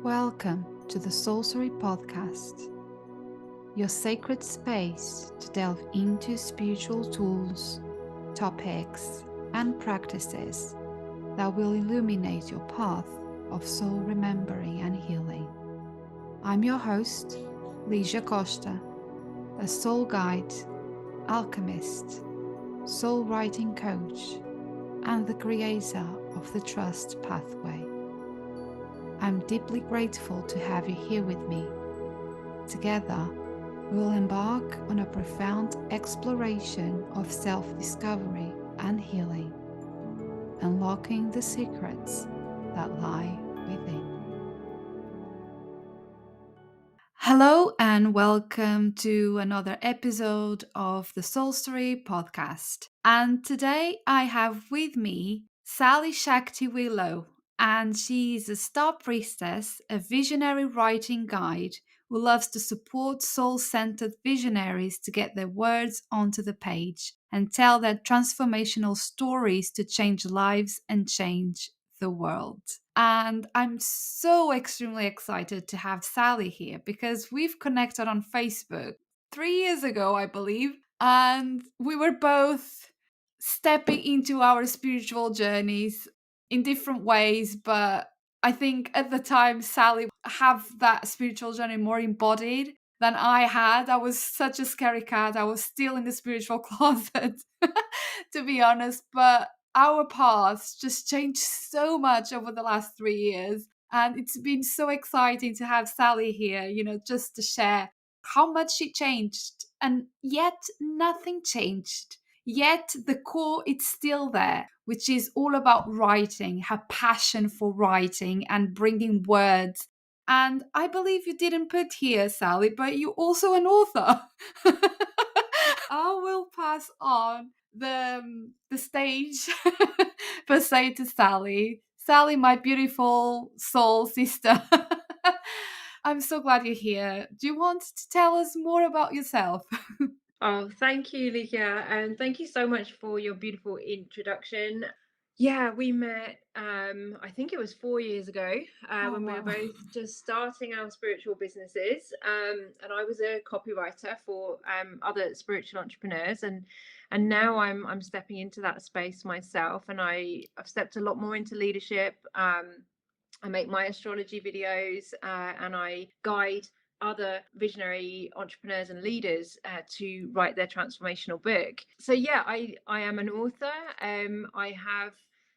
Welcome to the Sorcery Podcast, your sacred space to delve into spiritual tools, topics, and practices that will illuminate your path of soul remembering and healing. I'm your host, Ligia Costa, a soul guide, alchemist, soul writing coach, and the creator of the Trust Pathway. I'm deeply grateful to have you here with me. Together, we will embark on a profound exploration of self-discovery and healing, unlocking the secrets that lie within. Hello and welcome to another episode of the Soul Story podcast. And today I have with me Sally-Shakti Willow, and she is a star priestess, a visionary writing guide who loves to support soul-centered visionaries to get their words onto the page and tell their transformational stories to change lives and change the world. And I'm so extremely excited to have Sally here because we've connected on Facebook 3 years ago, I believe, and we were both stepping into our spiritual journeys in different ways, but I think at the time Sally have that spiritual journey more embodied than I had. I was such a scary cat. I was still in the spiritual closet, to be honest, but our paths just changed so much over the last 3 years. And it's been so exciting to have Sally here, just to share how much she changed. And yet nothing changed. Yet the core, it's still there, which is all about writing, her passion for writing and bringing words. And I believe you didn't put here, Sally, but you're also an author. I will pass on the stage per se to Sally. Sally, my beautiful soul sister. I'm so glad you're here. Do you want to tell us more about yourself? Oh, thank you, Ligia, and thank you so much for your beautiful introduction. Yeah, we met, I think it was 4 years ago, Oh, when we were wow. both just starting our spiritual businesses. And I was a copywriter for other spiritual entrepreneurs, and now I'm stepping into that space myself, and I've stepped a lot more into leadership. I make my astrology videos, and I guide other visionary entrepreneurs and leaders to write their transformational book. So yeah, I am an author. I have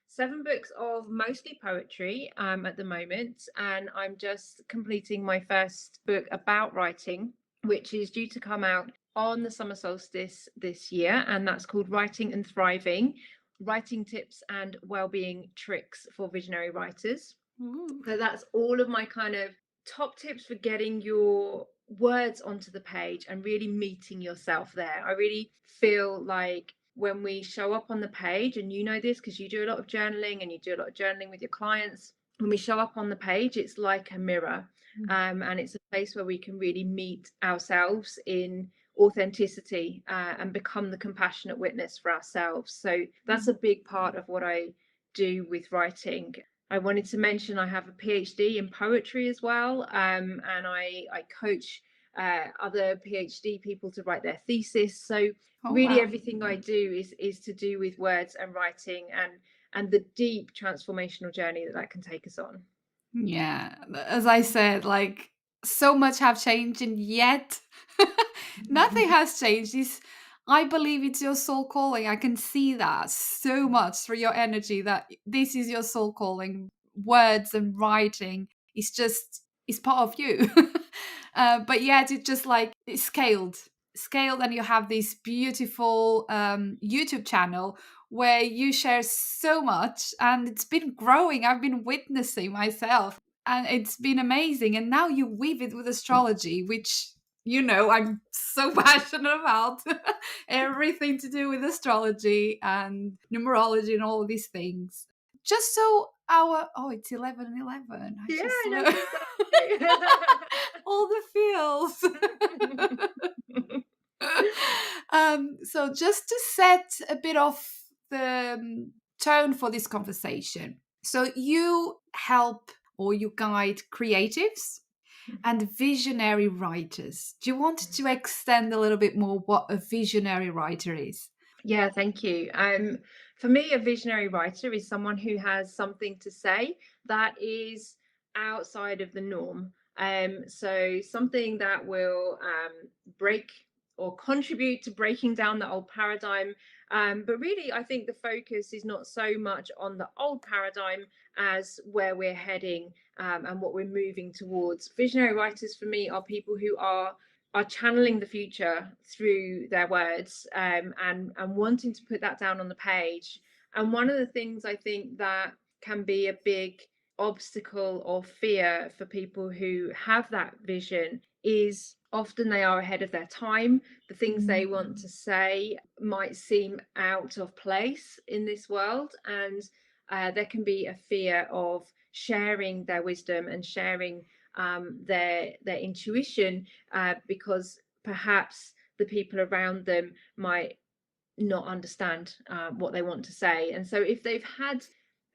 7 books of mostly poetry at the moment, and I'm just completing my first book about writing, which is due to come out on the summer solstice this year, and that's called Writing and Thriving: Writing Tips and Wellbeing Tricks for Visionary Writers. Ooh. So that's all of my kind of top tips for getting your words onto the page and really meeting yourself there. I really feel like when we show up on the page, and you know this because you do a lot of journaling and you do a lot of journaling with your clients, when we show up on the page, it's like a mirror. And it's a place where we can really meet ourselves in authenticity, and become the compassionate witness for ourselves. So that's a big part of what I do with writing. I wanted to mention I have a PhD in poetry as well, and I coach other PhD people to write their thesis. So Oh, really, wow. everything I do is to do with words and writing, and the deep transformational journey that can take us on. Yeah, as I said, like so much have changed, and yet nothing has changed. I believe it's your soul calling. I can see that so much through your energy that this is your soul calling. Words and writing is part of you, but yet it just like it's scaled, and you have this beautiful YouTube channel where you share so much, and it's been growing. I've been witnessing myself, and it's been amazing. And now you weave it with astrology, which I'm so passionate about. Everything to do with astrology and numerology and all of these things. Just so it's 11:11. I Yeah, just I know exactly. all the feels. So just to set a bit of the tone for this conversation. So you help or you guide creatives and visionary writers. Do you want to extend a little bit more what a visionary writer is? Yeah, thank you. For me, a visionary writer is someone who has something to say that is outside of the norm. So something that will break or contribute to breaking down the old paradigm. But really, I think the focus is not so much on the old paradigm as where we're heading and what we're moving towards. Visionary writers for me are people who are channeling the future through their words, and wanting to put that down on the page. And one of the things I think that can be a big obstacle or fear for people who have that vision is often they are ahead of their time. The things they want to say might seem out of place in this world, and there can be a fear of sharing their wisdom and sharing their intuition, because perhaps the people around them might not understand what they want to say. And so if they've had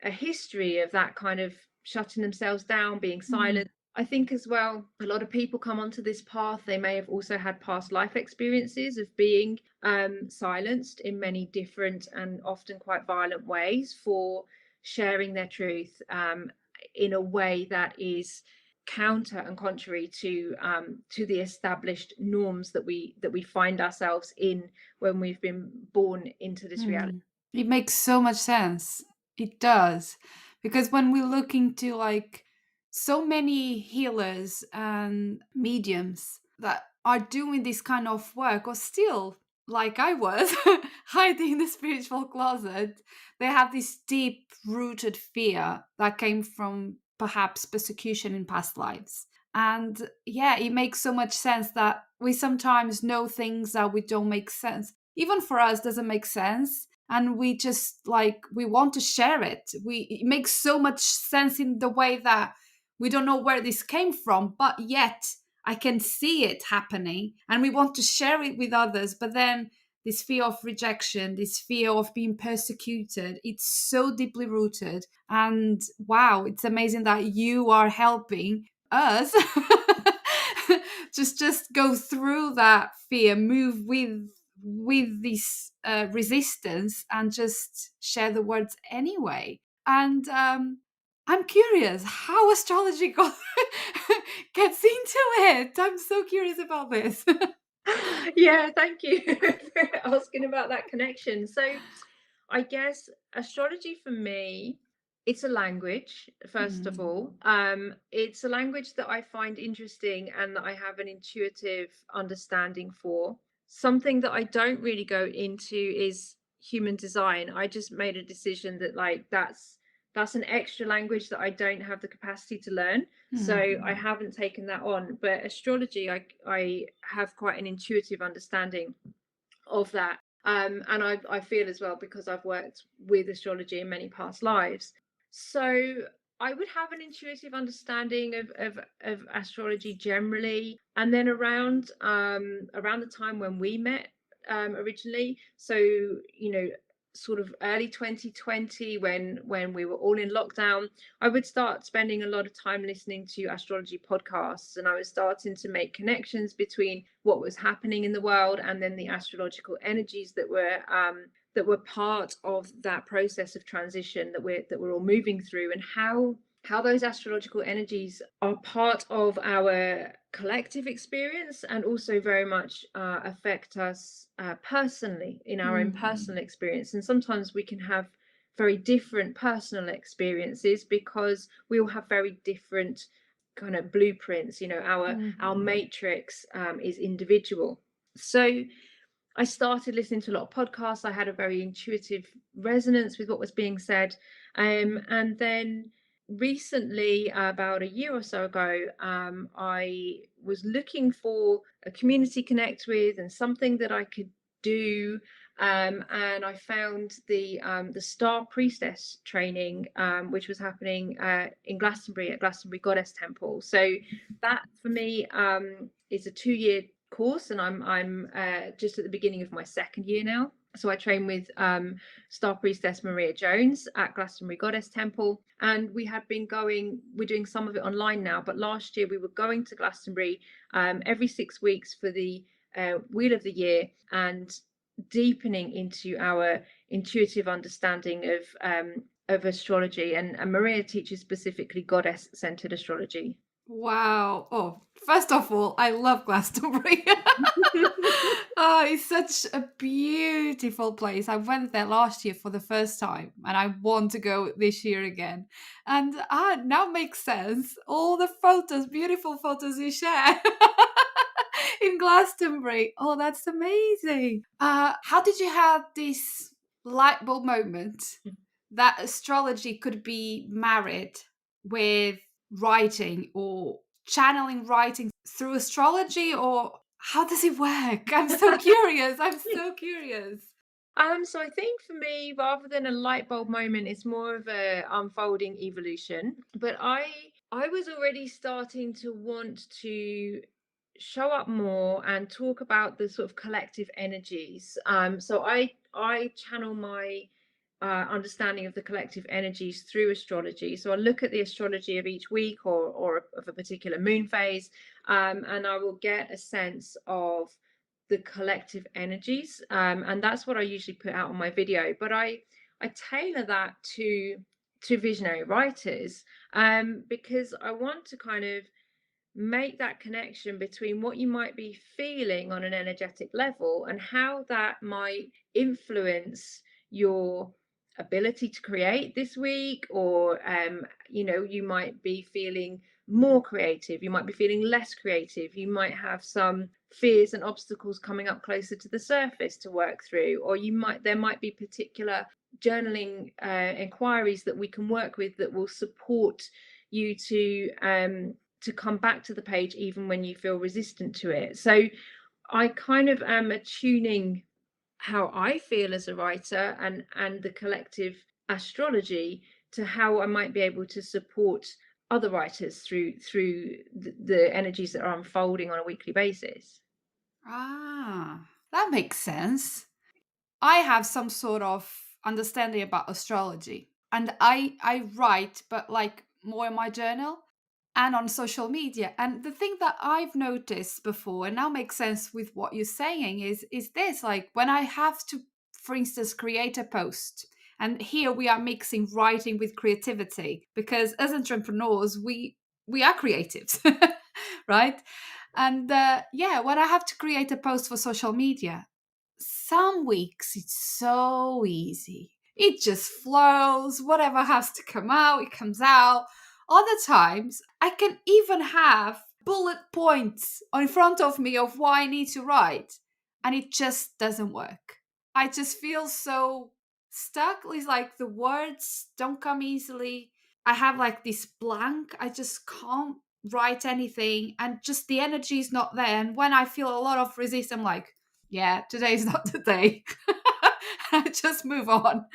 a history of that kind of shutting themselves down, being silent, I think as well, a lot of people come onto this path. They may have also had past life experiences of being silenced in many different and often quite violent ways for sharing their truth in a way that is counter and contrary to the established norms that we find ourselves in when we've been born into this reality. Mm. It makes so much sense. It does. Because when we look into like so many healers and mediums that are doing this kind of work, or still, like I was, hiding in the spiritual closet, they have this deep rooted fear that came from perhaps persecution in past lives. And yeah, it makes so much sense that we sometimes know things that we don't make sense, even for us, doesn't make sense, and we just like we want to share it. We It makes so much sense in the way that we don't know where this came from, but yet I can see it happening and we want to share it with others. But then this fear of rejection, this fear of being persecuted, it's so deeply rooted. And wow, it's amazing that you are helping us just go through that fear, move with this resistance, and just share the words anyway. And I'm curious how astrology gets into it. I'm so curious about this. Yeah, thank you for asking about that connection. So I guess astrology for me, it's a language, first of Mm, all. It's a language that I find interesting and that I have an intuitive understanding for. Something that I don't really go into is human design. I just made a decision that like that's an extra language that I don't have the capacity to learn. So I mm, haven't taken that on. But astrology, I have quite an intuitive understanding of that. And I feel as well because I've worked with astrology in many past lives. So I would have an intuitive understanding of astrology generally. And then around the time when we met originally, so sort of early 2020 when we were all in lockdown, I would start spending a lot of time listening to astrology podcasts, and I was starting to make connections between what was happening in the world and then the astrological energies that were part of that process of transition that we're all moving through, and how those astrological energies are part of our collective experience and also very much affect us personally in our own mm, personal experience. And sometimes we can have very different personal experiences because we all have very different kind of blueprints. Our mm, matrix is individual. So I started listening to a lot of podcasts. I had a very intuitive resonance with what was being said. And then recently, about a year or so ago, I was looking for a community to connect with and something that I could do. And I found the Star Priestess training, which was happening in Glastonbury at Glastonbury Goddess Temple. So that for me is a 2-year course, and I'm just at the beginning of my second year now. So I train with Star Priestess Maria Jones at Glastonbury Goddess Temple, and we're doing some of it online now, but last year we were going to Glastonbury every 6 weeks for the Wheel of the Year, and deepening into our intuitive understanding of astrology. And Maria teaches specifically goddess-centered astrology. Wow. Oh, first of all, I love Glastonbury. Oh, it's such a beautiful place. I went there last year for the first time and I want to go this year again. And now makes sense. All the photos, beautiful photos you share in Glastonbury. Oh, that's amazing. How did you have this light bulb moment that astrology could be married with writing or channeling writing through astrology, or how does it work? I'm so curious. I'm so curious. So I think for me, rather than a light bulb moment, it's more of a unfolding evolution. But I was already starting to want to show up more and talk about the sort of collective energies. So I channel my understanding of the collective energies through astrology. So I look at the astrology of each week or of a particular moon phase, and I will get a sense of the collective energies, and that's what I usually put out on my video. But I tailor that to visionary writers, because I want to kind of make that connection between what you might be feeling on an energetic level and how that might influence your ability to create this week, or you might be feeling more creative, you might be feeling less creative, you might have some fears and obstacles coming up closer to the surface to work through, or there might be particular journaling inquiries that we can work with that will support you to come back to the page even when you feel resistant to it. So I kind of am attuning how I feel as a writer and the collective astrology to how I might be able to support other writers through the energies that are unfolding on a weekly basis. That makes sense. I have some sort of understanding about astrology, and I write, but like more in my journal and on social media. And the thing that I've noticed before, and now makes sense with what you're saying, is this: like when I have to, for instance, create a post. And here we are mixing writing with creativity because as entrepreneurs, we are creatives, right? And yeah, when I have to create a post for social media, some weeks it's so easy. It just flows. Whatever has to come out, it comes out. Other times, I can even have bullet points in front of me of what I need to write, and it just doesn't work. I just feel so stuck. It's like the words don't come easily. I have like this blank. I just can't write anything, and just the energy is not there. And when I feel a lot of resistance, I'm like, yeah, today's not the day. I just move on.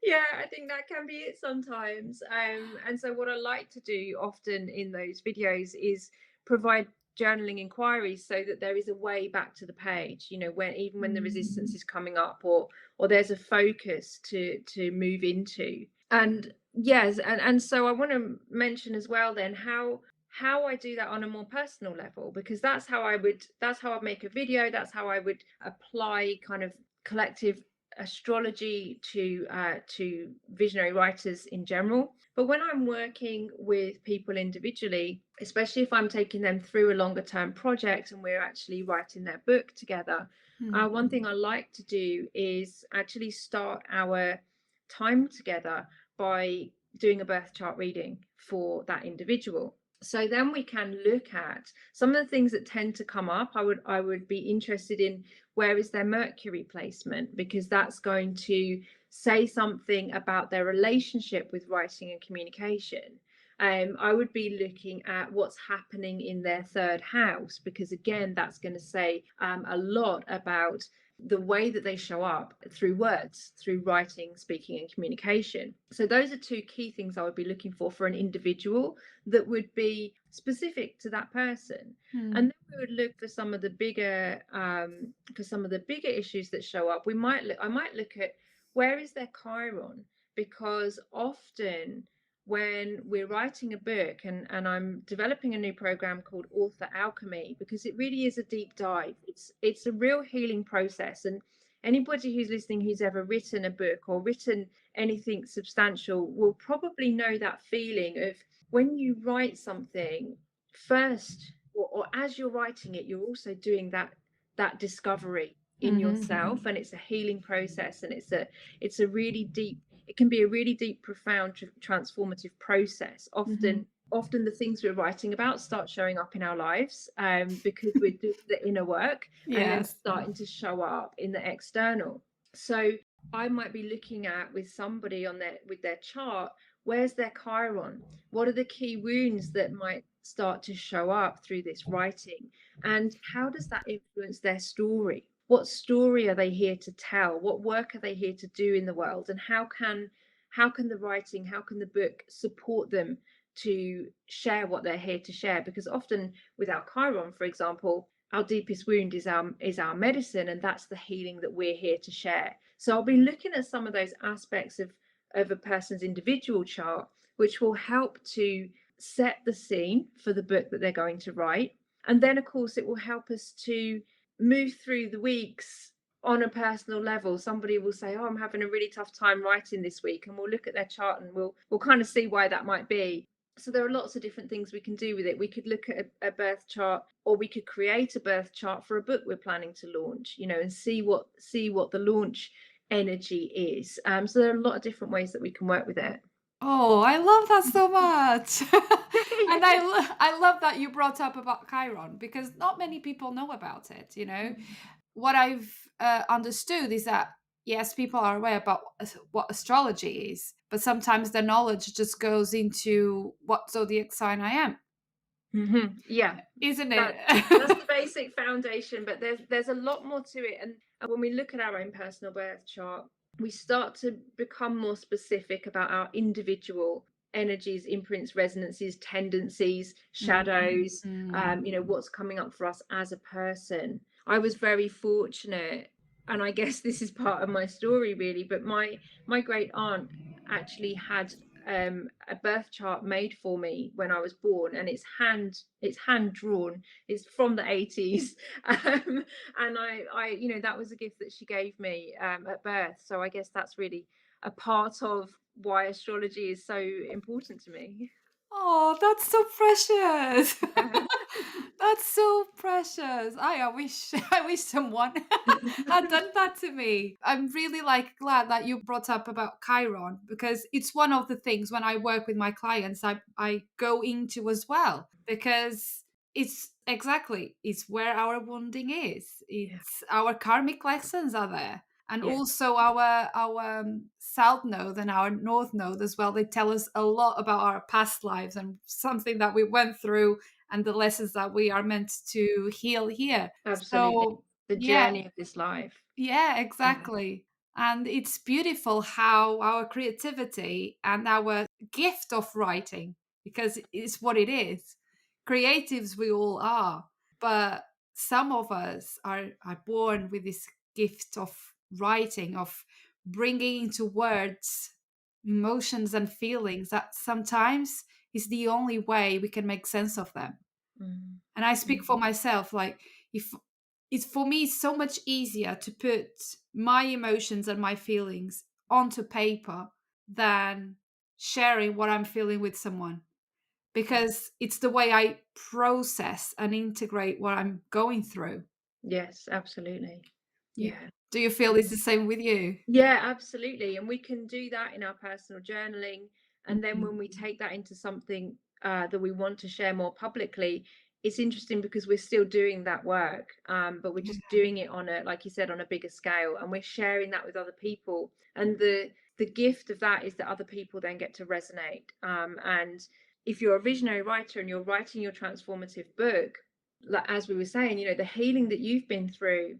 Yeah, I think that can be it sometimes. And so what I like to do often in those videos is provide journaling inquiries so that there is a way back to the page, when the resistance is coming up, or there's a focus to move into. And yes, and so I want to mention as well then how I do that on a more personal level, because that's how I'd make a video, that's how I would apply kind of collective astrology to visionary writers in general. But when I'm working with people individually, especially if I'm taking them through a longer term project and we're actually writing their book together, Hmm. one thing I like to do is actually start our time together by doing a birth chart reading for that individual. So then we can look at some of the things that tend to come up. I would be interested in where is their Mercury placement, because that's going to say something about their relationship with writing and communication. I would be looking at what's happening in their third house, because again, that's going to say a lot about the way that they show up through words, through writing, speaking, and communication. So those are two key things I would be looking for an individual that would be specific to that person. Hmm. And then we would look for some of the bigger issues that show up. I might look at, where is their Chiron, because often when we're writing a book, and I'm developing a new program called Author Alchemy, because it really is a deep dive. It's a real healing process. And anybody who's listening who's ever written a book or written anything substantial will probably know that feeling of, when you write something first, or as you're writing it, you're also doing that discovery in Mm-hmm. yourself, and it's a healing process, and it's a really deep, it can be a really deep, profound, transformative process. Mm-hmm. Often the things we're writing about start showing up in our lives, because we're doing the inner work, and then Yes. starting to show up in the external. So I might be looking at, with somebody on their with their chart, where's their Chiron, what are the key wounds that might start to show up through this writing, and how does that influence their story? What story are they here to tell? What work are they here to do in the world? And how can the writing, how can the book support them to share what they're here to share? Because often with our Chiron, for example, our deepest wound is our medicine, and that's the healing that we're here to share. So I'll be looking at some of those aspects of a person's individual chart, which will help to set the scene for the book that they're going to write. And then, of course, it will help us to move through the weeks on a personal level. Somebody will say, "Oh, I'm having a really tough time writing this week," and we'll look at their chart, and we'll kind of see why that might be. So there are lots of different things we can do with it. We could look at a birth chart, or we could create a birth chart for a book we're planning to launch, and see what the launch energy is. So there are a lot of different ways that we can work with it. Oh, I love that so much. And I love that you brought up about Chiron because not many people know about it, you know. What I've understood is that yes, people are aware about what astrology is, but sometimes the knowledge just goes into what zodiac sign I am, Yeah, isn't it? that that's the basic foundation, but there's a lot more to it. And when we look at our own personal birth chart, we start to become more specific about our individual energies, imprints, resonances, tendencies, shadows, Mm. what's coming up for us as a person. I was very fortunate, and I guess this is part of my story really, but my great aunt actually had a birth chart made for me when I was born, and it's hand drawn. It's from the 80s, and that was a gift that she gave me at birth. So I guess that's really a part of why astrology is so important to me. Oh, that's so precious. Yeah. That's so precious. I wish I wish someone had done that to me. I'm really glad that you brought up about Chiron because it's one of the things when I work with my clients I go into as well because it's where our wounding is. Yeah. It's our karmic lessons are there. And Yeah. also our south node and our north node as well. They tell us a lot about our past lives and something that we went through and the lessons that we are meant to heal here. Absolutely. So The yeah, journey of this life. yeah, Yeah. exactly. And it's beautiful how our creativity and our gift of writing, because it's what it is. Creatives we all are, but some of us are born with this gift of writing, of bringing into words emotions and feelings that sometimes is the only way we can make sense of them. Mm. And I speak for Mm. myself, like if it's for me so much easier to put my emotions and my feelings onto paper than sharing what I'm feeling with someone because it's the way I process and integrate what I'm going through. Yes, absolutely. You, Yeah. do you feel it's the same with you? Yeah, absolutely. And we can do that in our personal journaling. And then Mhm. when we take that into something that we want to share more publicly, it's interesting because we're still doing that work, but we're just doing it on a, like you said, on a bigger scale, and we're sharing that with other people. And the gift of that is that other people then get to resonate. And if you're a visionary writer and you're writing your transformative book, like as we were saying, the healing that you've been through,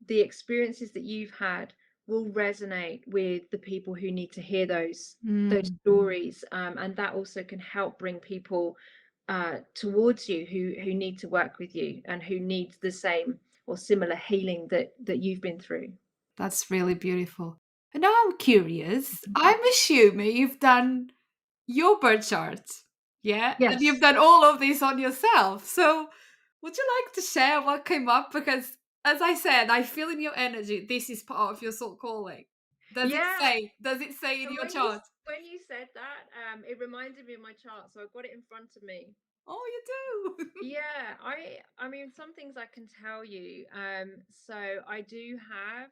the experiences that you've had will resonate with the people who need to hear those Mm, stories, and that also can help bring people towards you who need to work with you and who need the same or similar healing that you've been through. that's really beautiful. And now I'm curious. I'm assuming you've done your birth chart, yeah? And you've Yes. done all of this on yourself. So, would you like to share what came up? Because, as I said, I feel in your energy this is part of your soul calling. Does it Yeah. say? Does it say in And your chart? when you said that, it reminded me of my chart, so I've got it in front of me. Oh, you do. Yeah, I mean some things I can tell you. So I do have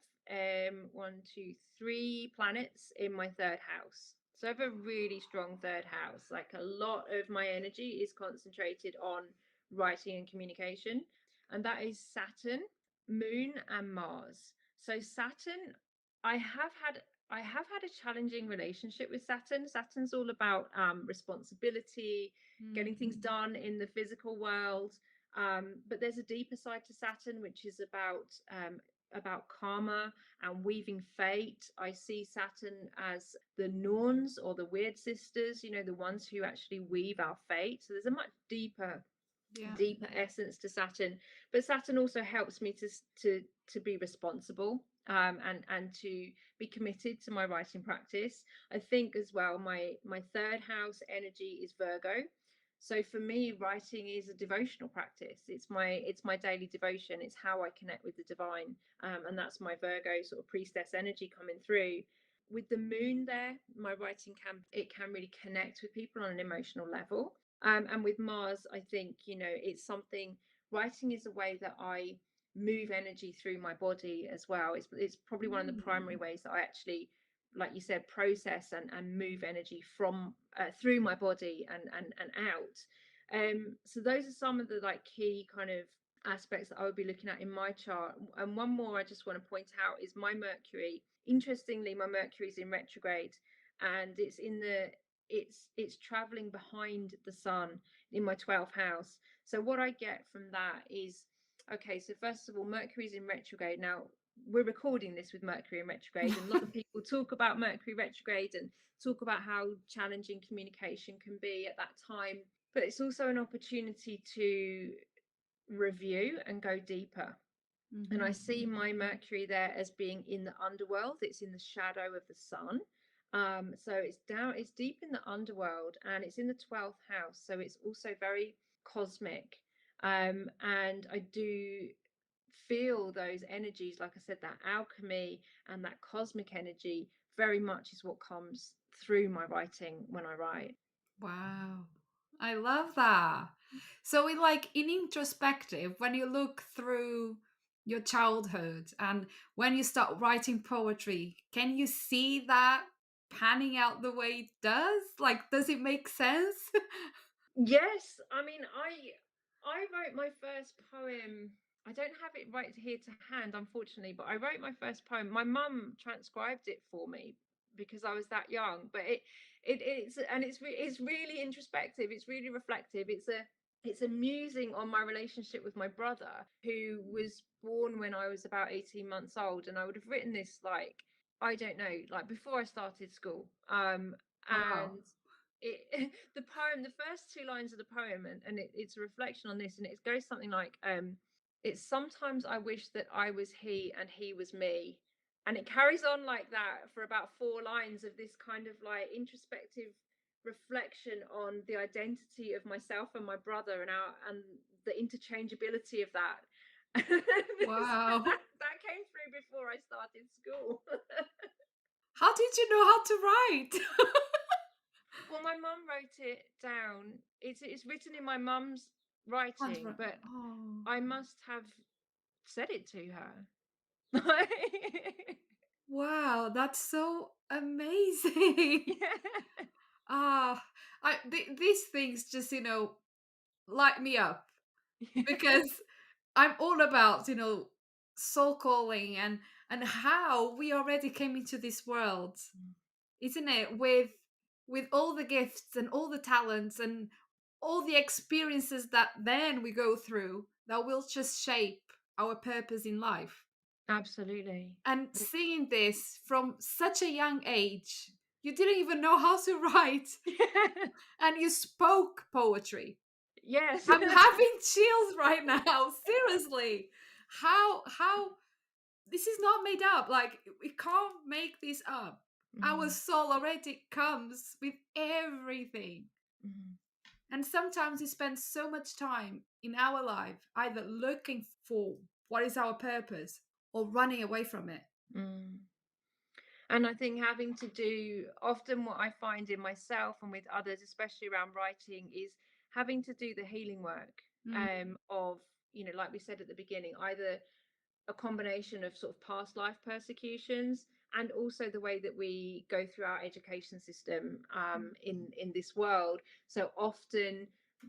one, two, three planets in my third house. So I have a really strong third house. Like a lot of my energy is concentrated on writing and communication, and that is Saturn, Moon, and Mars. So Saturn, I have had I have had a challenging relationship with Saturn. Saturn's all about responsibility, getting things Mm, done in the physical world. But there's a deeper side to Saturn, which is about karma and weaving fate. I see Saturn as the Norns or the Weird Sisters, the ones who actually weave our fate. So there's a much yeah. deeper essence to Saturn. But Saturn also helps me to be responsible, and to be committed to my writing practice. I think as well my third house energy is Virgo. So for me, writing is a devotional practice. It's my daily devotion. It's how I connect with the divine, and that's my Virgo sort of priestess energy coming through. With the moon there, my writing can really connect with people on an emotional level. And with Mars, I think, it's something, writing is a way that I move energy through my body as well. It's probably one of the primary Mm, ways that I actually, like you said, process and move energy from through my body and out. So those are some of the like key kind of aspects that I would be looking at in my chart. And one more I just want to point out is my Mercury. Interestingly, my Mercury is in retrograde, and it's traveling behind the sun in my 12th house. So what I get from that is, okay, so first of all, Mercury's in retrograde. Now we're recording this with Mercury in retrograde, and a lot of people talk about Mercury retrograde and talk about how challenging communication can be at that time. But it's also an opportunity to review and go deeper. And I mhm. see my Mercury there as being in the underworld. It's in the shadow of the sun. So it's deep in the underworld, and it's in the 12th house. So it's also very cosmic. And I do feel those energies, like I said, that alchemy and that cosmic energy very much is what comes through my writing when I write. Wow. I love that. So in introspective, when you look through your childhood and when you start writing poetry, can you see that panning out the way it does? Like, does it make sense? Yes, I mean, I wrote my first poem. I don't have it right here to hand, unfortunately, but I wrote my first poem. My mum transcribed it for me because I was that young. But it's really introspective. It's really reflective. It's a musing on my relationship with my brother, who was born when I was about 18 months old, and I would have written this like, I don't know, like before I started school. Wow. And it the poem, the first two lines of the poem, and it's a reflection on this, and it goes something like, it's sometimes I wish that I was he and he was me. And it carries on like that for about four lines of this kind of like introspective reflection on the identity of myself and my brother, and the interchangeability of that. Wow. That came through before I started school. How did you know how to write? Well, my mum wrote it down. It's written in my mum's writing, Handwriting. but Oh. I must have said it to her. Wow, that's so amazing. Yeah. Ah, these things just, light me up because I'm all about, soul calling and how we already came into this world, isn't it? With all the gifts and all the talents and all the experiences that then we go through that will just shape our purpose in life. Absolutely. And seeing this from such a young age, you didn't even know how to write, and you spoke poetry. Yes. I'm having chills right now. Seriously. How this is not made up. Like we can't make this up. Our Mm, soul already comes with everything. mm, And sometimes we spend so much time in our life either looking for what is our purpose or running away from it. mm. And I think having to do often what I find in myself and with others, especially around writing, is having to do the healing work Mm, of, like we said at the beginning, either a combination of sort of past life persecutions and also the way that we go through our education system in this world. So often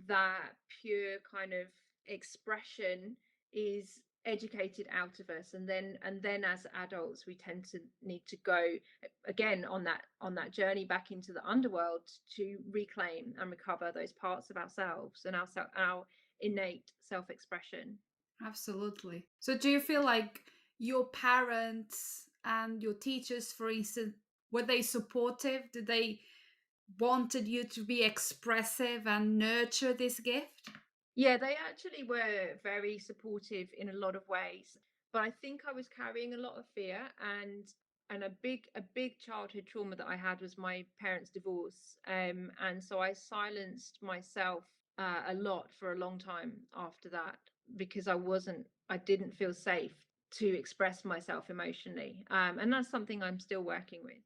that pure kind of expression is educated out of us, and then as adults we tend to need to go again on that journey back into the underworld to reclaim and recover those parts of ourselves and our innate self-expression. absolutely. So do you feel like your parents and your teachers, for instance, were they supportive? Did they wanted you to be expressive and nurture this gift? Yeah, they actually were very supportive in a lot of ways, but I think I was carrying a lot of fear, and a big childhood trauma that I had was my parents' divorce, and so I silenced myself a lot for a long time after that because I didn't feel safe to express myself emotionally, and that's something I'm still working with.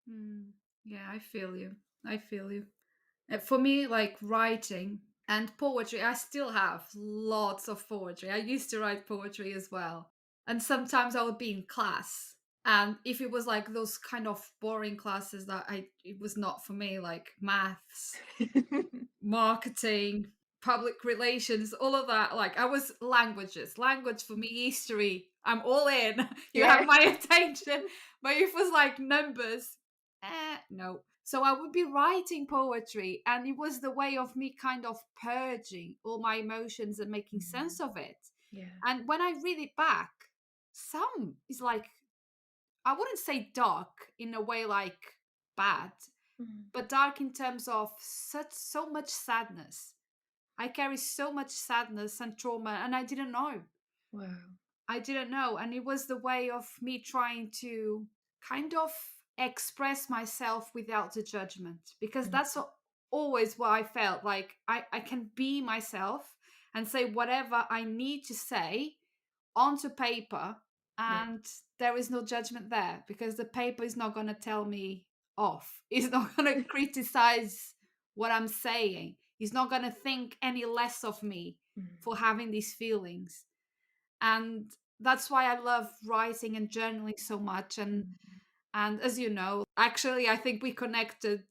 Mm, yeah, I feel you. I feel you. For me, like writing and poetry, I still have lots of poetry. I used to write poetry as well. And sometimes I would be in class. And if it was like those kind of boring classes that it was not for me, like maths, marketing, public relations, all of that. Like I was languages, language for me, history. I'm all in. You have Yeah. my attention. But if it was like numbers, no. So I would be writing poetry, and it was the way of me kind of purging all my emotions and making Mhm. sense of it. Yeah. And when I read it back, some is like I wouldn't say dark in a way like bad, Mhm. but dark in terms of so much sadness. I carry so much sadness and trauma, and I didn't know. Wow. I didn't know. And it was the way of me trying to kind of express myself without the judgment, because Mm, that's always what I felt like I can be myself and say whatever I need to say onto paper, yeah. and there is no judgment there because the paper is not going to tell me off. It's not going to criticize what I'm saying. It's not going to think any less of me Mm, for having these feelings. And that's why I love writing and journaling so much. mm, And as you know, actually I think we connected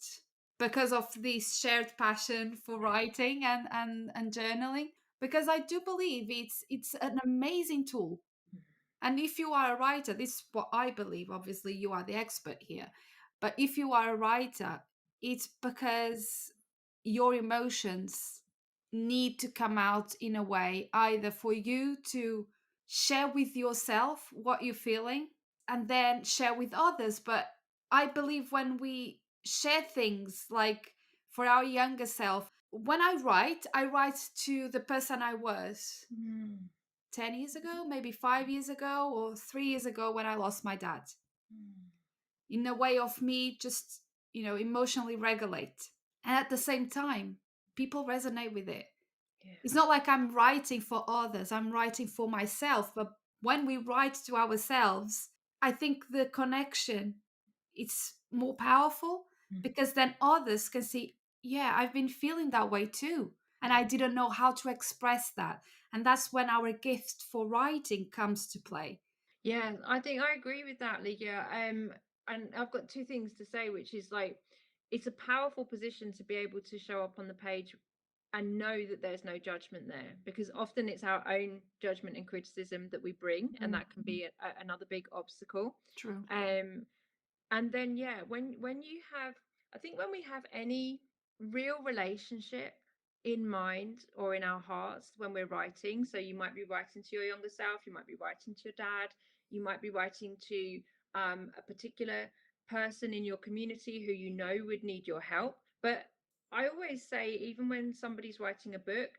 because of this shared passion for writing and journaling, because I do believe it's an amazing tool. mm, And if you are a writer, this is what I believe. Obviously, you are the expert here. But if you are a writer, it's because your emotions need to come out in a way either for you to share with yourself what you're feeling and then share with others. But I believe when we share things like for our younger self, when I write to the person I was mm, 10 years ago, maybe 5 years ago, or 3 years ago when I lost my dad, mm. in a way of me just, emotionally regulate. And at the same time, people resonate with it. Yeah. It's not like I'm writing for others, I'm writing for myself. But when we write to ourselves, I think the connection it's more powerful, Mm, because then others can see, yeah, I've been feeling that way too. And mm. I didn't know how to express that. And that's when our gift for writing comes to play. Yeah, I think I agree with that, Lydia. And I've got two things to say, which is like it's a powerful position to be able to show up on the page and know that there's no judgment there, because often it's our own judgment and criticism that we bring, and Mm, that can be another big obstacle. true. Um, and then yeah, when you have, I think when we have any real relationship in mind or in our hearts when we're writing, so you might be writing to your younger self, you might be writing to your dad, You might be writing to a particular person in your community who you know would need your help. But I always say, even when somebody's writing a book,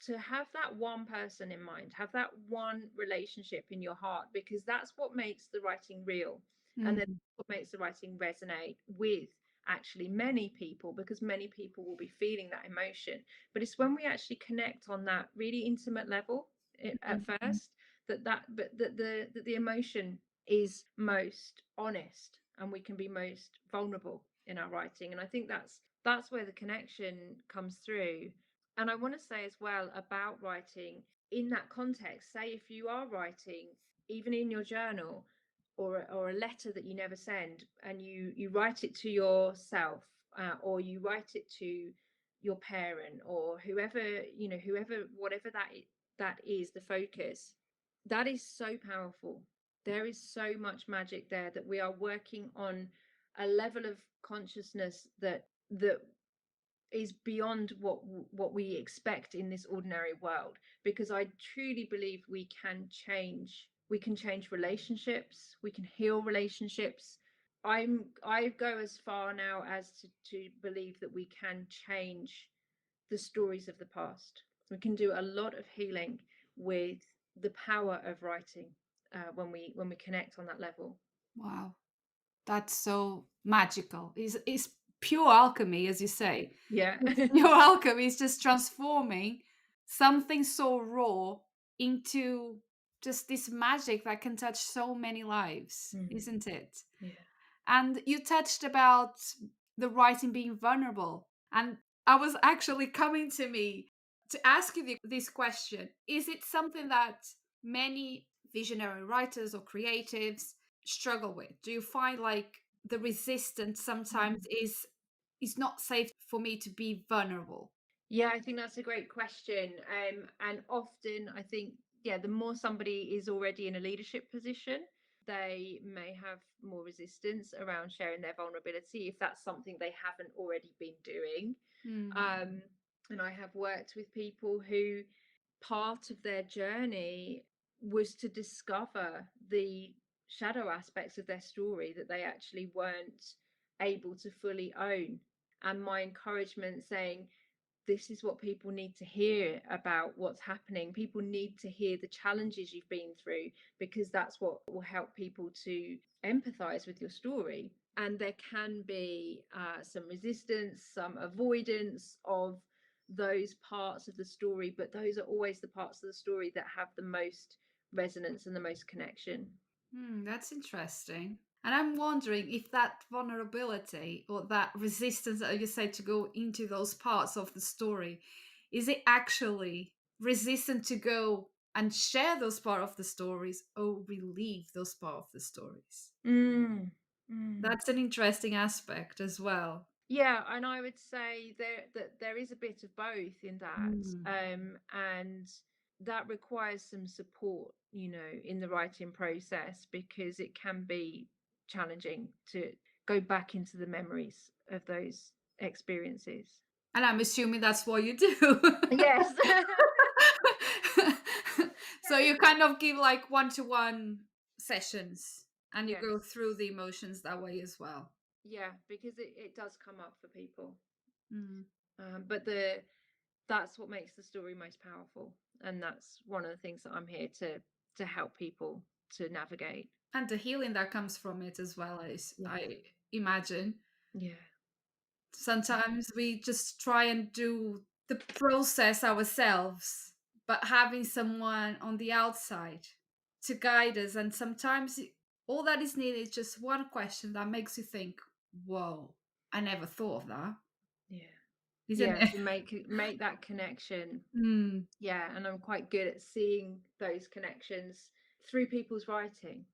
to have that one person in mind, have that one relationship in your heart, because that's what makes the writing real. And then Mm, what makes the writing resonate with actually many people, because many people will be feeling that emotion. But it's when we actually connect on that really intimate level at mm, first, that the emotion is most honest, and we can be most vulnerable in our writing. And I think that's where the connection comes through. And I want to say as well about writing in that context, say if you are writing even in your journal, or a letter that you never send, and you write it to yourself, or you write it to your parent, or whoever, whoever, whatever that is the focus, that is so powerful. There is so much magic there, that we are working on a level of consciousness that is beyond what we expect in this ordinary world. Because I truly believe we can change relationships, we can heal relationships. I go as far now as to believe that we can change the stories of the past. We can do a lot of healing with the power of writing, when we connect on that level. wow, that's so magical. It's pure alchemy, as you say. Yeah. It's pure alchemy. It's just transforming something so raw into just this magic that can touch so many lives, Mm, isn't it? yeah. And you touched about the writing being vulnerable. And I was actually coming to me to ask you this question. Is it something that many visionary writers or creatives struggle with? Do you find like the resistance sometimes is not safe for me to be vulnerable? Yeah, I think that's a great question. And often I think, yeah, the more somebody is already in a leadership position, they may have more resistance around sharing their vulnerability if that's something they haven't already been doing. Hmm. Um, and I have worked with people who, part of their journey was to discover the shadow aspects of their story that they actually weren't able to fully own. And my encouragement saying, this is what people need to hear about what's happening. People need to hear the challenges you've been through, because that's what will help people to empathize with your story. And there can be some resistance, some avoidance of those parts of the story, but those are always the parts of the story that have the most resonance and the most connection. That's interesting. And I'm wondering if that vulnerability or that resistance that you say to go into those parts of the story, is it actually resistant to go and share those part of the stories or relieve those part of the stories? Mm, mm. That's an interesting aspect as well. Yeah, and I would say that there is a bit of both in that, Mm. and that requires some support, in the writing process, because it can be challenging to go back into the memories of those experiences. And I'm assuming that's what you do. Yes. So you kind of give like one-to-one sessions and you Yes. go through the emotions that way as well. Yeah, because it does come up for people. Mm. But that's what makes the story most powerful, and that's one of the things that I'm here to help people to navigate. And the healing that comes from it as well, as Yeah. I imagine. Yeah. Sometimes we just try and do the process ourselves, but having someone on the outside to guide us, and sometimes all that is needed is just one question that makes you think, whoa, I never thought of that, Yeah. isn't Yeah, it? to make that connection. Mm, Yeah, and I'm quite good at seeing those connections through people's writing.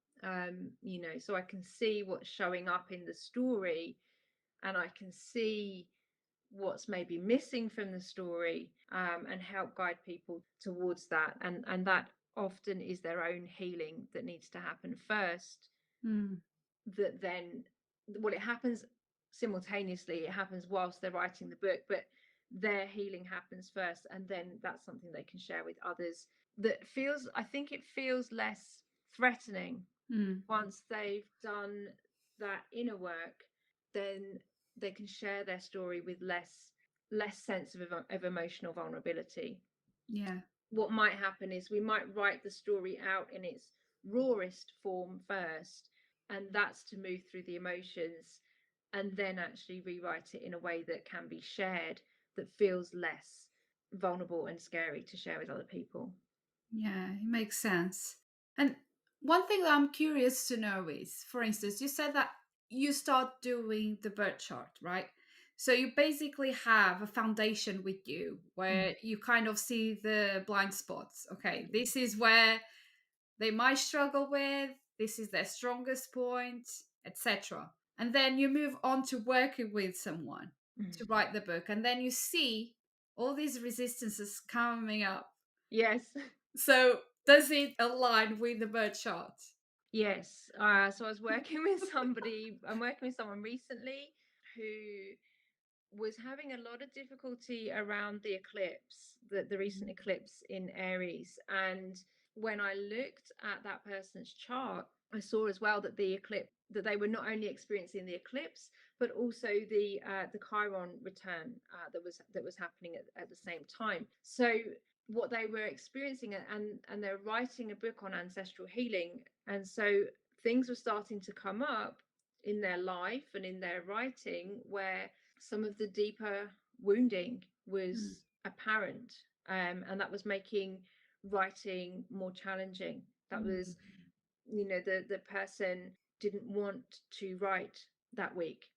So I can see what's showing up in the story, and I can see what's maybe missing from the story, and help guide people towards that. And that often is their own healing that needs to happen first, mm, that then, well, it happens simultaneously, it happens whilst they're writing the book, but their healing happens first, and then that's something they can share with others, that feels, I think it feels less threatening, Mm. Once they've done that inner work, then they can share their story with less sense of emotional vulnerability. Yeah. What might happen is we might write the story out in its rawest form first, and that's to move through the emotions, and then actually rewrite it in a way that can be shared, that feels less vulnerable and scary to share with other people. Yeah, it makes sense. And one thing that I'm curious to know is, for instance, you said that you start doing the birth chart, right? So you basically have a foundation with you Mm. where you kind of see the blind spots. Okay, this is where they might struggle with, this is their strongest point, etc. And then you move on to working with someone Mm. to write the book, and then you see all these resistances coming up. Yes. So does it align with the bird chart? Yes. So I was working with somebody, I'm working with someone recently who was having a lot of difficulty around the eclipse, the recent eclipse in Aries. And when I looked at that person's chart, I saw as well that the eclipse, that they were not only experiencing the eclipse, but also the Chiron return that was happening at the same time. So what they were experiencing, and they're writing a book on ancestral healing, and so things were starting to come up in their life and in their writing where some of the deeper wounding Mm. was apparent, and that was making writing more challenging. That Mm. was, the person didn't want to write that week.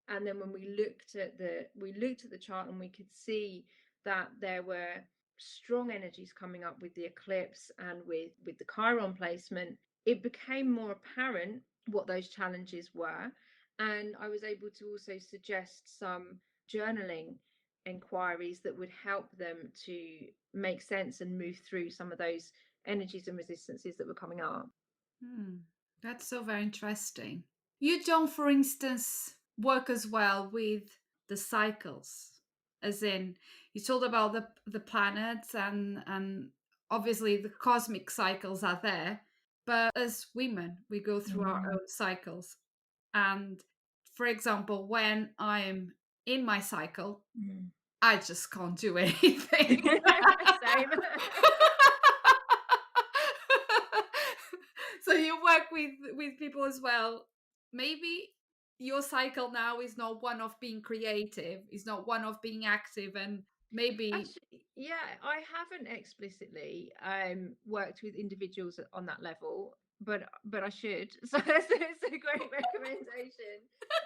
And then when we looked at the chart, and we could see that there were strong energies coming up with the eclipse and with the Chiron placement, it became more apparent what those challenges were. And I was able to also suggest some journaling inquiries that would help them to make sense and move through some of those energies and resistances that were coming up. Mm. That's so very interesting. You don't, for instance, work as well with the cycles, as in you told about the planets and obviously the cosmic cycles are there, but as women we go through our Mm. own cycles. And for example, when I'm in my cycle, Mm. I just can't do anything. Same. So you work with people as well. Maybe your cycle now is not one of being creative, is not one of being active, and maybe. Actually, yeah, I haven't explicitly worked with individuals on that level, but I should. So it's a great recommendation.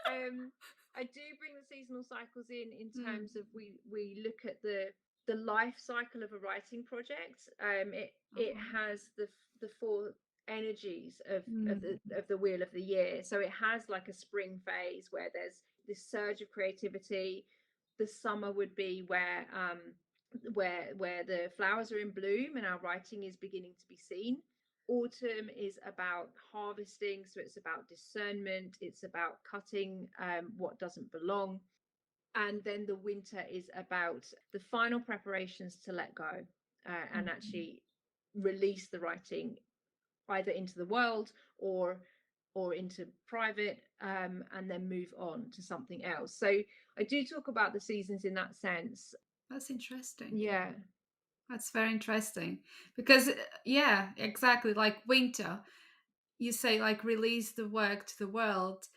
Um, I do bring the seasonal cycles in Mm, terms of we look at the life cycle of a writing project. It oh, has the four energies mm, of the wheel of the year. So it has like a spring phase where there's this surge of creativity. The summer would be where the flowers are in bloom and our writing is beginning to be seen. Autumn is about harvesting, so it's about discernment, it's about cutting what doesn't belong. And then the winter is about the final preparations to let go, and mm. actually release the writing either into the world or into private, and then move on to something else. So I do talk about the seasons in that sense. That's interesting. Yeah. That's very interesting because, yeah, exactly. Like winter, you say like release the work to the world,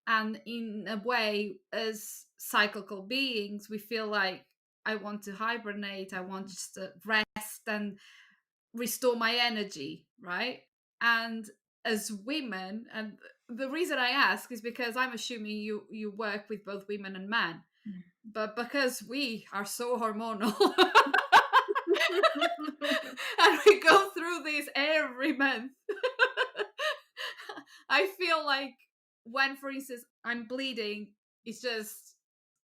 and in a way, as cyclical beings, we feel like I want to hibernate, I want just to rest and restore my energy, right? And as women, and the reason I ask is because I'm assuming you work with both women and men, but because we are so hormonal and we go through this every month, I feel like when, for instance, I'm bleeding, it's just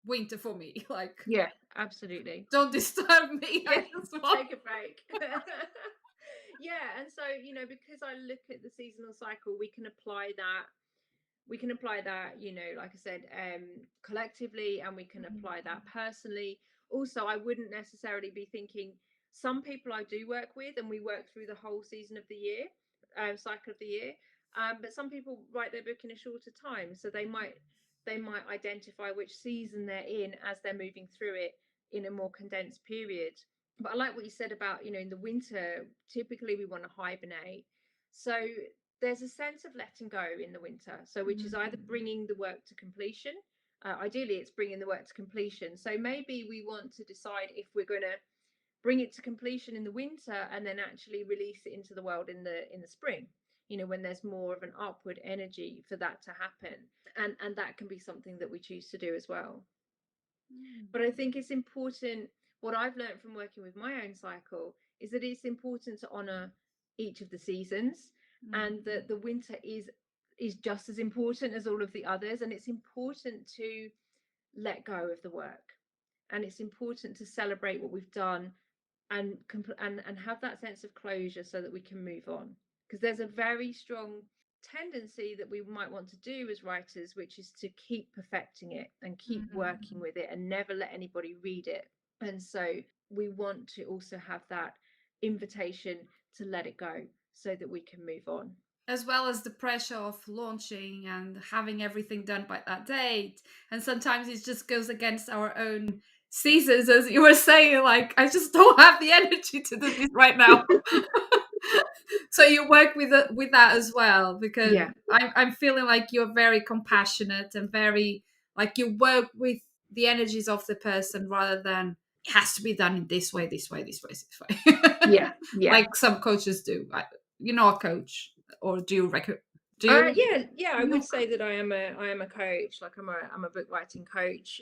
winter for me. Like, Yeah, absolutely. don't disturb me. I Yeah, just want. take a break. Yeah, and so, because I look at the seasonal cycle, we can apply that, like I said, collectively, and we can apply that personally. Also, I wouldn't necessarily be thinking, some people I do work with, and we work through the whole season of the year, cycle of the year. But some people write their book in a shorter time, so they might identify which season they're in as they're moving through it in a more condensed period. But I like what you said about, in the winter, typically we want to hibernate. So there's a sense of letting go in the winter. So which is either bringing the work to completion. Ideally, it's bringing the work to completion. So maybe we want to decide if we're going to bring it to completion in the winter and then actually release it into the world in the spring, when there's more of an upward energy for that to happen. And that can be something that we choose to do as well. But I think it's important, what I've learned from working with my own cycle is that it's important to honor each of the seasons, and that the winter is just as important as all of the others, and it's important to let go of the work, and it's important to celebrate what we've done, and have that sense of closure so that we can move on, because there's a very strong tendency that we might want to do as writers, which is to keep perfecting it and keep working with it and never let anybody read it. And so we want to also have that invitation to let it go so that we can move on. As well as the pressure of launching and having everything done by that date. And sometimes it just goes against our own seasons, as you were saying, like, I just don't have the energy to do this right now. So you work with that as well, because Yeah. I'm feeling like you're very compassionate and very, like, you work with the energies of the person rather than it has to be done in this way, this way, this way, this way. Yeah. Yeah. Like some coaches do. You're not a coach, or do you do you? Yeah, I would say that I am a coach. Like I'm a book writing coach.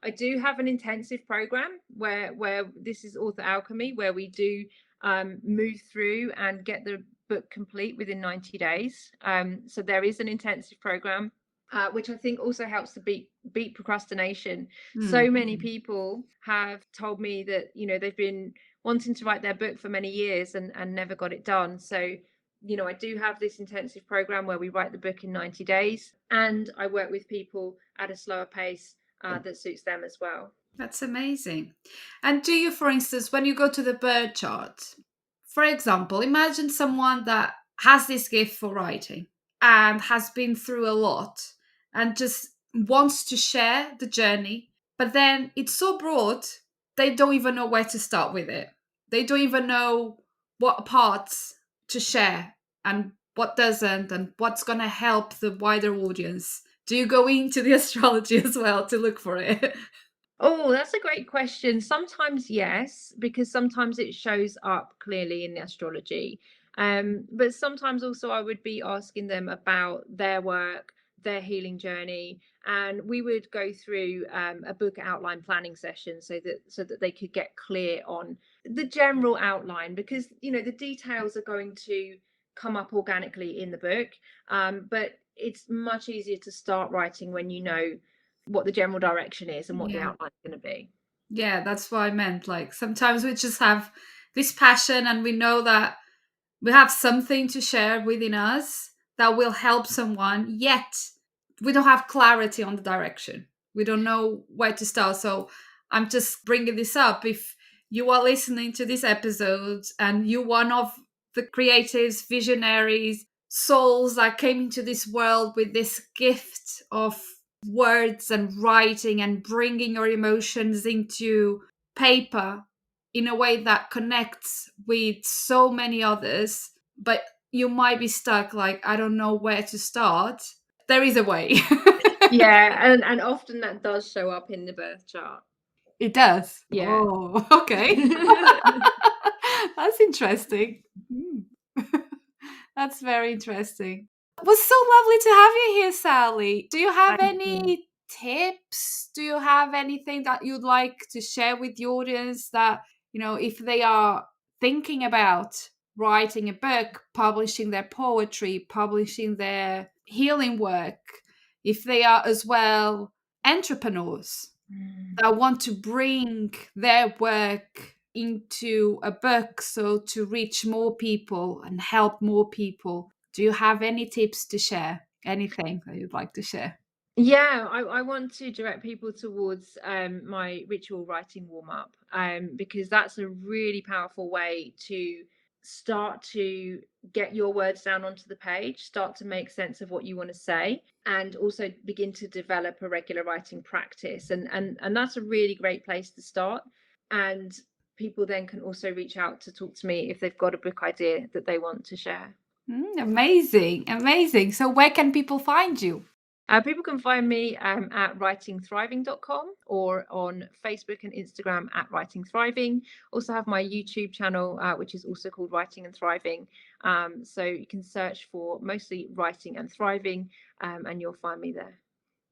I do have an intensive program where this is author alchemy, where we do move through and get the book complete within 90 days. So there is an intensive program, which I think also helps to beat procrastination. So many people have told me that they've been wanting to write their book for many years and never got it done. So I do have this intensive program where we write the book in 90 days, and I work with people at a slower pace that suits them as well. That's amazing. And do you, for instance, when you go to the bird chart, for example, imagine someone that has this gift for writing and has been through a lot and just wants to share the journey, but then it's so broad, they don't even know where to start with it. They don't even know what parts to share and what doesn't, and what's going to help the wider audience. Do you go into the astrology as well to look for it? Oh, that's a great question. Sometimes yes, because sometimes it shows up clearly in the astrology. But sometimes also I would be asking them about their work, their healing journey, and we would go through a book outline planning session so that they could get clear on the general outline, because the details are going to come up organically in the book. But it's much easier to start writing when you know what the general direction is and what the Yeah. outline is going to be. Yeah, that's what I meant. Like sometimes we just have this passion and we know that we have something to share within us that will help someone, yet we don't have clarity on the direction. We don't know where to start. So I'm just bringing this up. If you are listening to this episode and you're one of the creatives, visionaries, souls that came into this world with this gift of words and writing and bringing your emotions into paper in a way that connects with so many others, but you might be stuck, like, I don't know where to start. There is a way. Yeah, and often that does show up in the birth chart. It does. Yeah. Oh, okay. That's interesting. That's very interesting. It was so lovely to have you here, Sally. Do you have Thank you. any tips? Do you have anything that you'd like to share with the audience that, if they are thinking about writing a book, publishing their poetry, publishing their healing work, if they are as well entrepreneurs that want to bring their work into a book so to reach more people and help more people? Do you have any tips to share? Anything that you'd like to share? Yeah, I want to direct people towards my ritual writing warm up, because that's a really powerful way to start to get your words down onto the page, start to make sense of what you want to say, and also begin to develop a regular writing practice. And that's a really great place to start. And people then can also reach out to talk to me if they've got a book idea that they want to share. Amazing, amazing. So where can people find you? People can find me at writingthriving.com or on Facebook and Instagram at Writing Thriving. Also have my YouTube channel, which is also called Writing and Thriving. So you can search for mostly Writing and Thriving, and you'll find me there.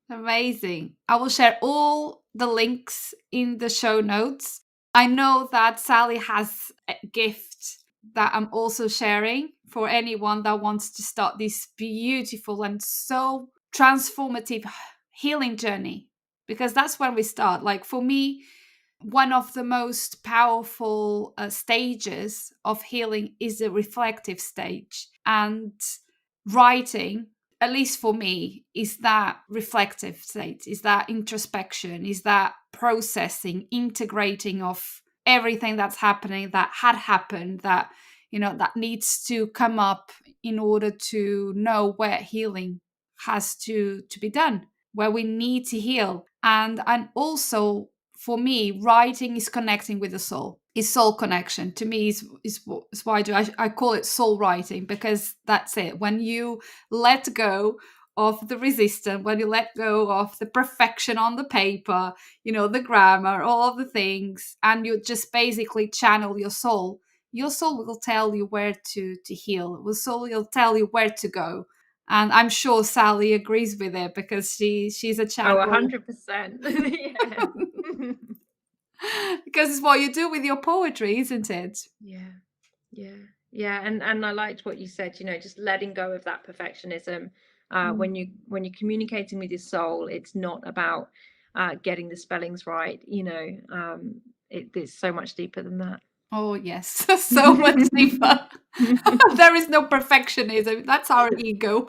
Amazing. I will share all the links in the show notes. I know that Sally has a gift that I'm also sharing for anyone that wants to start this beautiful and so transformative healing journey, because that's when we start. Like for me, one of the most powerful stages of healing is the reflective stage. And writing, at least for me, is that reflective state, is that introspection, is that processing, integrating of everything that's happening, that had happened, that that needs to come up in order to know where healing has to be done, where we need to heal. And also for me, writing is connecting with the soul. Is soul connection to me is why I call it soul writing, because that's it. When you let go of the resistance, when you let go of the perfection on the paper, the grammar, all of the things, and you just basically channel your soul will tell you where to heal. Your soul will tell you where to go. And I'm sure Sally agrees with it, because she's a Oh, channel. 100%. Yeah. Because it's what you do with your poetry, isn't it? Yeah. Yeah. Yeah. And I liked what you said, just letting go of that perfectionism. Mm. When you're communicating with your soul, it's not about getting the spellings right. It's so much deeper than that. Oh, yes. So much deeper. There is no perfectionism. That's our ego.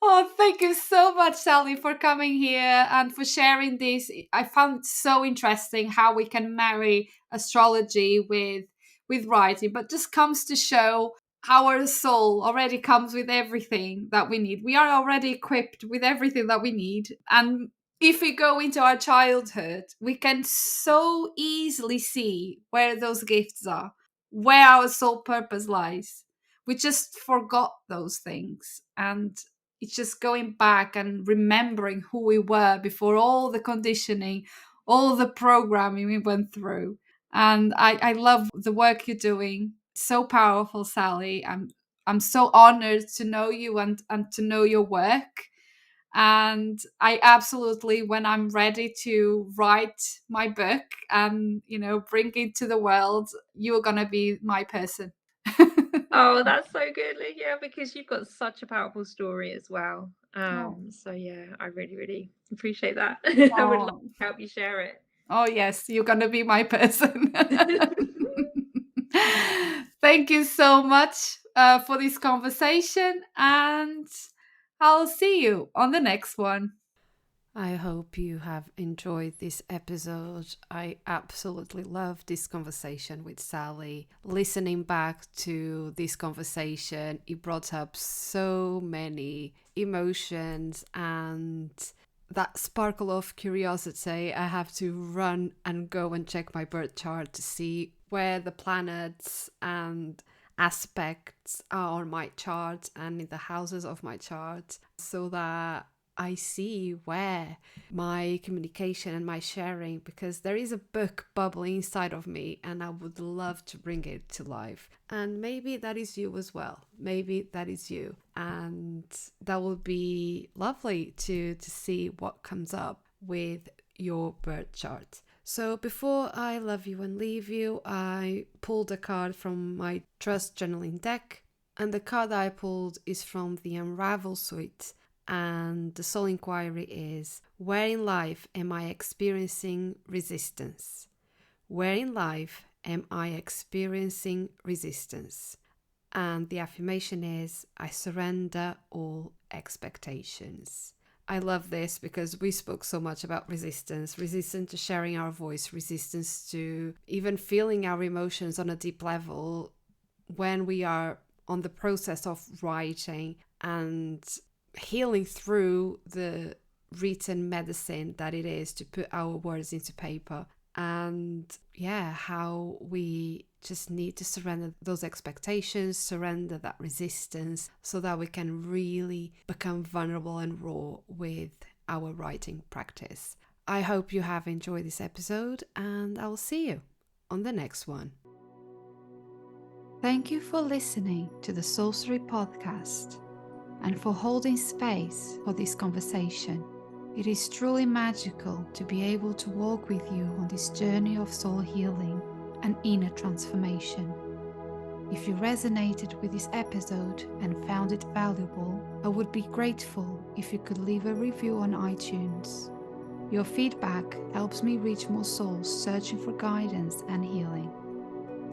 Oh, thank you so much, Sally, for coming here and for sharing this. I found it so interesting how we can marry astrology with writing, but just comes to show how our soul already comes with everything that we need. We are already equipped with everything that we need. And if we go into our childhood, we can so easily see where those gifts are, where our soul purpose lies. We just forgot those things. And it's just going back and remembering who we were before all the conditioning, all the programming we went through. And I love the work you're doing. So powerful, Sally. I'm so honored to know you and to know your work. And I absolutely, when I'm ready to write my book and bring it to the world, you're gonna be my person. Oh, that's so good, Lydia, because you've got such a powerful story as well. Oh. So yeah, I really, really appreciate that. I would love Oh. to help you share it. Oh, yes, you're going to be my person. Thank you so much for this conversation, and I'll see you on the next one. I hope you have enjoyed this episode. I absolutely love this conversation with Sally. Listening back to this conversation, it brought up so many emotions and that sparkle of curiosity. I have to run and go and check my birth chart to see where the planets and aspects are on my chart and in the houses of my chart, so that I see where my communication and my sharing, because there is a book bubbling inside of me and I would love to bring it to life. And maybe that is you as well. Maybe that is you. And that would be lovely to see what comes up with your birth chart. So before I love you and leave you, I pulled a card from my Trust Journaling deck. And the card that I pulled is from the Unravel Suite. And the soul inquiry is: where in life am I experiencing resistance? Where in life am I experiencing resistance? And the affirmation is: I surrender all expectations. I love this because we spoke so much about resistance to sharing our voice, resistance to even feeling our emotions on a deep level when we are on the process of writing and healing through the written medicine that it is to put our words into paper. And yeah, how we just need to surrender those expectations, surrender that resistance, so that we can really become vulnerable and raw with our writing practice. I hope you have enjoyed this episode, and I'll see you on the next one. Thank you for listening to the Sorcery Podcast and for holding space for this conversation. It is truly magical to be able to walk with you on this journey of soul healing and inner transformation. If you resonated with this episode and found it valuable, I would be grateful if you could leave a review on iTunes. Your feedback helps me reach more souls searching for guidance and healing.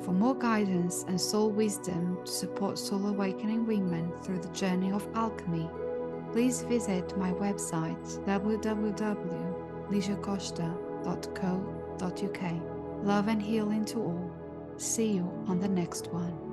For more guidance and soul wisdom to support soul awakening women through the journey of alchemy, please visit my website www.lisiacosta.co.uk. Love and healing to all. See you on the next one.